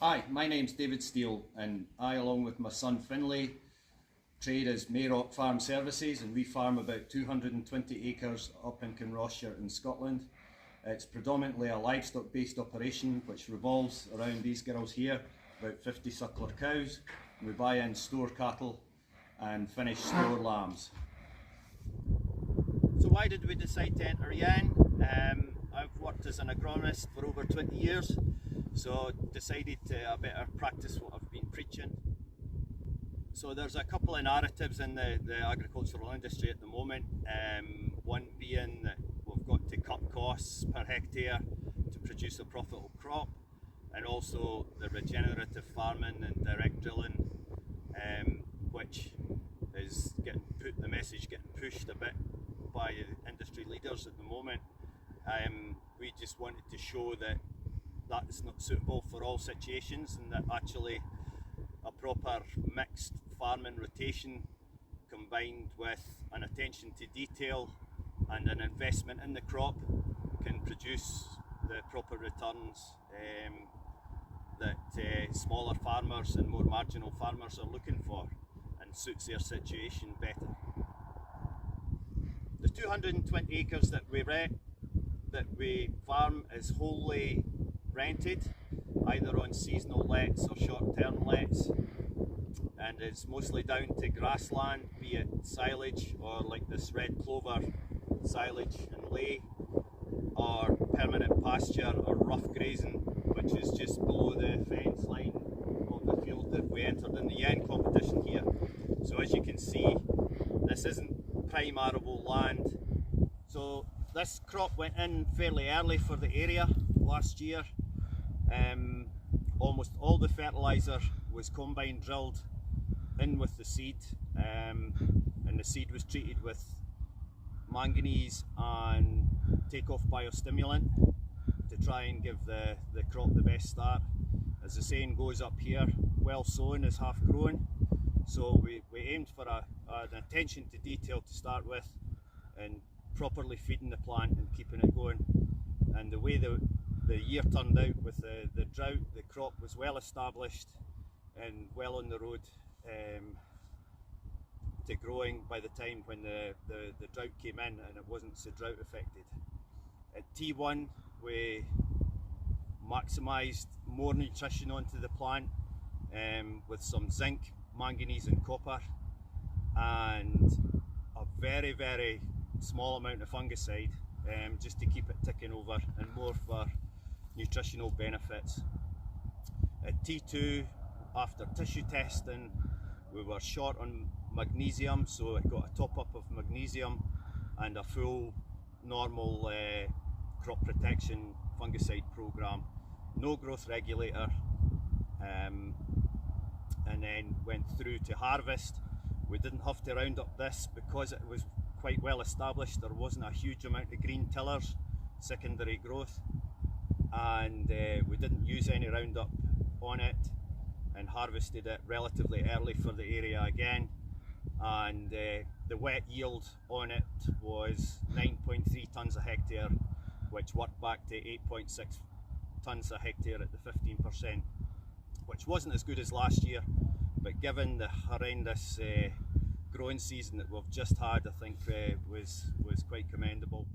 Hi, my name's David Steele, and I, along with my son Finlay, trade as Mayrock Farm Services, and we farm about 220 acres up in Kinrossshire in Scotland. It's predominantly a livestock-based operation which revolves around these girls here, about 50 suckler cows. We buy in store cattle and finish store lambs. So why did we decide to enter yen? I've worked as an agronomist for over 20 years, so decided to better practice what I've been preaching. So there's a couple of narratives in the agricultural industry at the moment. One being that we've got to cut costs per hectare to produce a profitable crop, and also the regenerative farming and direct drilling, which is the message getting pushed a bit by industry leaders at the moment. We just wanted to show that is not suitable for all situations, and that actually a proper mixed farming rotation combined with an attention to detail and an investment in the crop can produce the proper returns that smaller farmers and more marginal farmers are looking for, and suits their situation better. The 220 acres that we farm is wholly rented, either on seasonal lets or short-term lets, and it's mostly down to grassland, be it silage or like this red clover silage and lay, or permanent pasture or rough grazing, which is just below the fence line of the field that we entered in the yen competition here. So as you can see, this isn't prime arable land. So this crop went in fairly early for the area last year. Almost all the fertiliser was combine drilled in with the seed, and the seed was treated with manganese and take-off biostimulant to try and give the crop the best start. As the saying goes up here, well sown is half grown. So we aimed for an attention to detail to start with, and properly feeding the plant and keeping it going. And the way the year turned out with the drought, the crop was well established and well on the road to growing by the time when the drought came in, and it wasn't so drought affected. At T1 we maximised more nutrition onto the plant with some zinc, manganese and copper, and a very, very small amount of fungicide, just to keep it ticking over, and more for nutritional benefits. At T2, after tissue testing, we were short on magnesium, so it got a top up of magnesium and a full normal crop protection fungicide program, no growth regulator, and then went through to harvest. We didn't have to round up this because it was quite well established. There wasn't a huge amount of green tillers, secondary growth, and we didn't use any Roundup on it, and harvested it relatively early for the area again. And the wet yield on it was 9.3 tonnes a hectare, which worked back to 8.6 tonnes a hectare at the 15%, which wasn't as good as last year, but given the horrendous growing season that we've just had, I think was quite commendable.